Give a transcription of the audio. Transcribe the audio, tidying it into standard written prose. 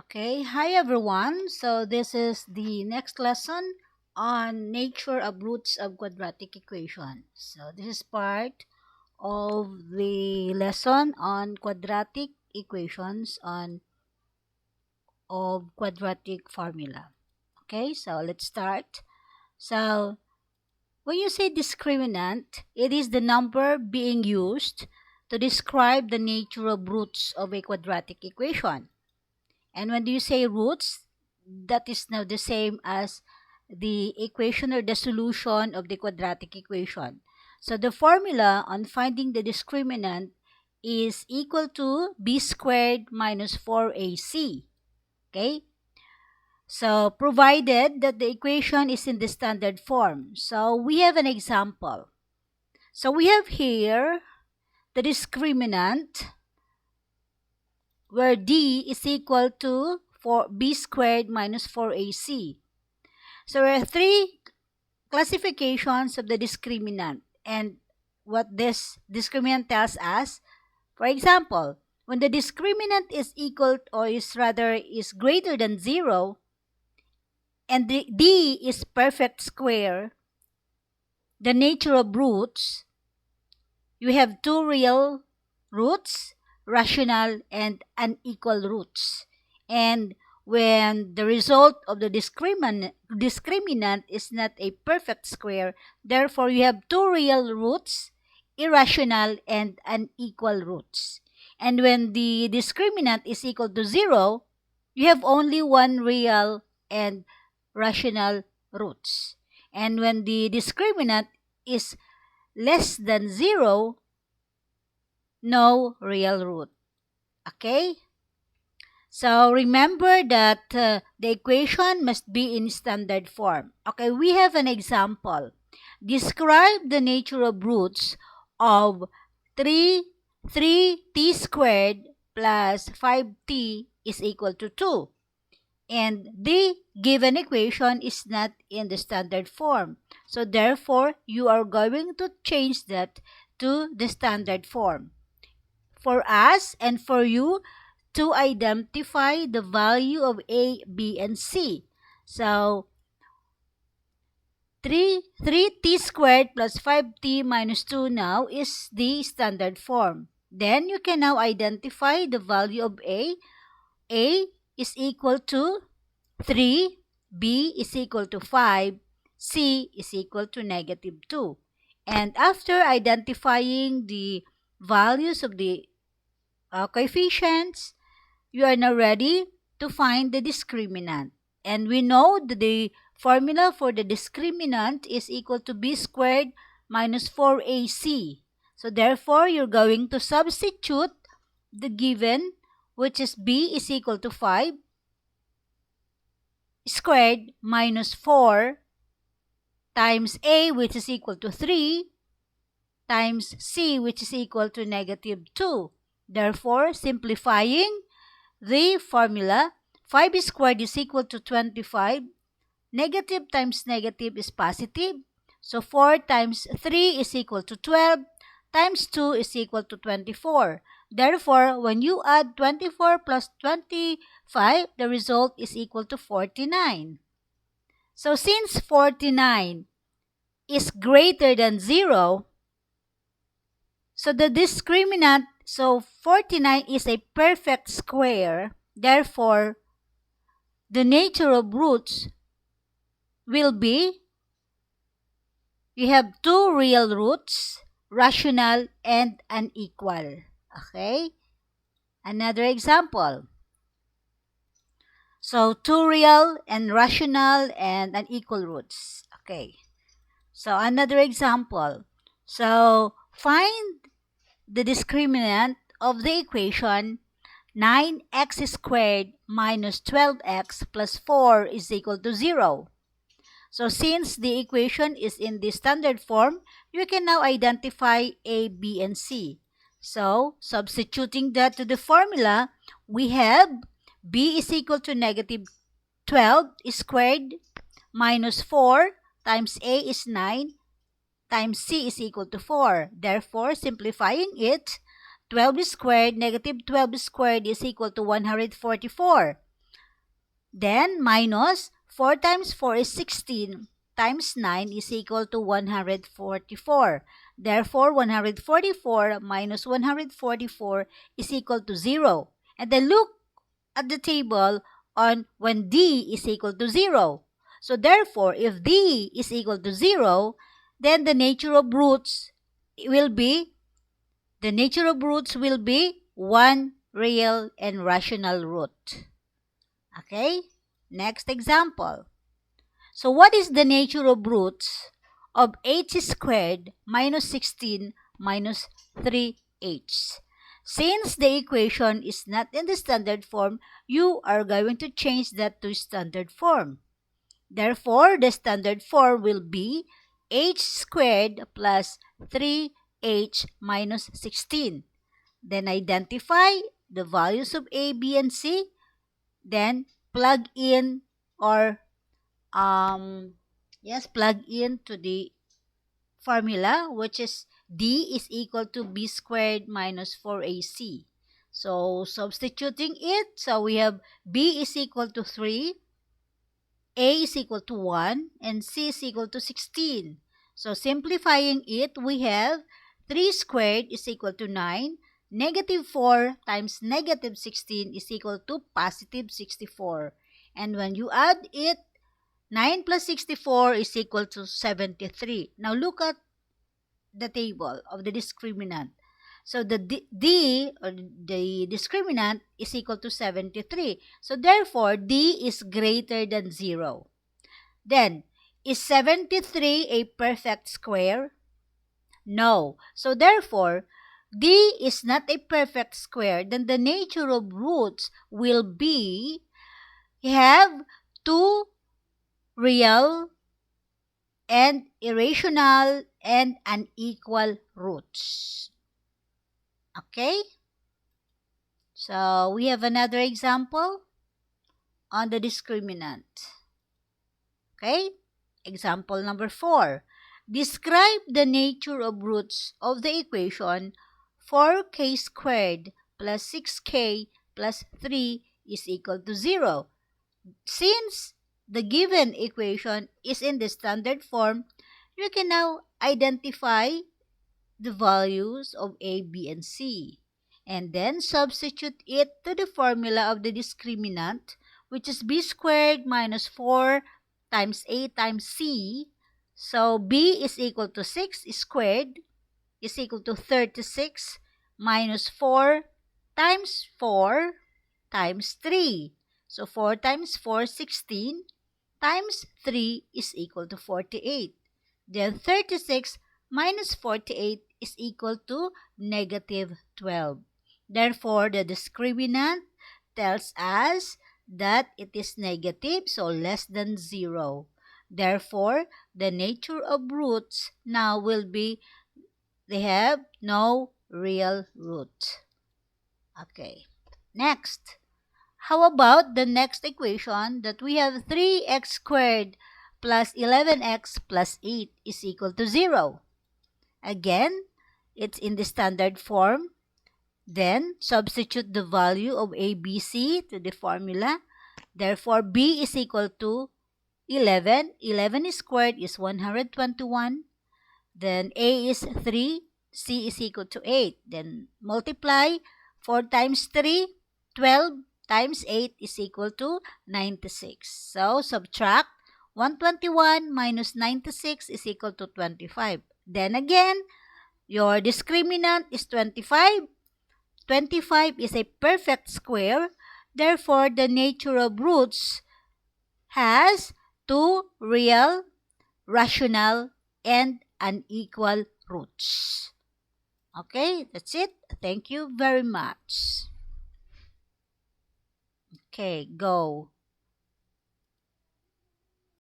Okay, hi everyone. So this is the next lesson on nature of roots of quadratic equation. So this is part of the lesson on quadratic equations of quadratic formula. Okay, so let's start. So when you say discriminant, it is the number being used to describe the nature of roots of a quadratic equation. And when you say roots, that is now the same as the equation or the solution of the quadratic equation. So the formula on finding the discriminant is equal to b squared minus 4ac. Okay? So provided that the equation is in the standard form. So we have an example. So we have here the discriminant where d is equal to b squared minus 4ac. So there are three classifications of the discriminant, and what this discriminant tells us, for example, when the discriminant is equal or is greater than 0 and the d is perfect square, the nature of roots, you have two real roots, rational and unequal roots. And when the result of the discriminant is not a perfect square, therefore you have two real roots, irrational and unequal roots. And when the discriminant is equal to 0, you have only one real and rational roots. And when the discriminant is less than 0, no real root. Okay? So remember that the equation must be in standard form. Okay, we have an example. Describe the nature of roots of 3t squared plus 5t is equal to 2. And the given equation is not in the standard form. So therefore, you are going to change that to the standard form. For us and for you to identify the value of A, B, and C. So, 3t squared plus 5t minus 2 now is the standard form. Then you can now identify the value of A. A is equal to 3, B is equal to 5, C is equal to negative 2. And after identifying the values of the coefficients, you are now ready to find the discriminant. And we know that the formula for the discriminant is equal to b squared minus 4ac. So therefore, you're going to substitute the given, which is b is equal to 5 squared minus 4 times a, which is equal to 3, times c, which is equal to negative 2. Therefore, simplifying the formula, 5 squared is equal to 25. Negative times negative is positive. So 4 times 3 is equal to 12. Times 2 is equal to 24. Therefore, when you add 24 plus 25, the result is equal to 49. So since 49 is greater than 0, so the discriminant, so 49 is a perfect square. Therefore, the nature of roots will be, you have two real roots, rational and unequal. Okay? Another example. So, two real and rational and unequal roots. Okay. So, another example. So, find the discriminant of the equation 9x squared minus 12x plus 4 is equal to 0. So since the equation is in the standard form, you can now identify A, B, and C. So substituting that to the formula, we have B is equal to negative 12 squared minus 4 times A is 9 times C is equal to 4. Therefore, simplifying it, 12 squared negative 12 squared is equal to 144. Then minus 4 times 4 is 16 times 9 is equal to 144. Therefore, 144 minus 144 is equal to 0. And then look at the table on when D is equal to 0. So therefore, if D is equal to 0, then the nature of roots will be 1 real and rational root. Okay? Next example. So what is the nature of roots of h squared minus 16 minus 3h? Since the equation is not in the standard form, you are going to change that to standard form. Therefore, the standard form will be h squared plus 3h minus 16. Then identify the values of a, b, and c. Then plug in or plug into the formula, which is D is equal to B squared minus 4AC. So, substituting it, so we have B is equal to 3, A is equal to 1, and C is equal to 16. So, simplifying it, we have 3 squared is equal to 9, negative 4 times negative 16 is equal to positive 64. And when you add it, 9 plus 64 is equal to 73. Now look at the table of the discriminant. So the D or the discriminant is equal to 73. So therefore, D is greater than 0. Then, is 73 a perfect square? No. So therefore, D is not a perfect square. Then the nature of roots will be, you have 2 real and irrational and unequal roots. Okay? So, we have another example on the discriminant. Okay? Example number 4. Describe the nature of roots of the equation 4k squared plus 6k plus 3 is equal to 0. Since the given equation is in the standard form, you can now identify the values of A, B, and C. And then substitute it to the formula of the discriminant, which is B squared minus 4 times A times C. So B is equal to 6 squared is equal to 36 minus 4 times 4 times 3. So 4 times 4, 16, times 3 is equal to 48. Then 36 minus 48 is equal to negative 12. Therefore, the discriminant tells us that it is negative, so less than 0. Therefore, the nature of roots now will be, they have no real root. Okay, next. How about the next equation that we have 3x squared plus 11x plus 8 is equal to 0? Again, it's in the standard form. Then, substitute the value of a, b, c to the formula. Therefore, b is equal to 11. 11 squared is 121. Then, a is 3. C is equal to 8. Then, multiply 4 times 3, 12. Times 8 is equal to 96. So, subtract 121 minus 96 is equal to 25. Then again, your discriminant is 25. 25 is a perfect square. Therefore, the nature of roots has 2 real, rational, and unequal roots. Okay, that's it. Thank you very much. Okay, go.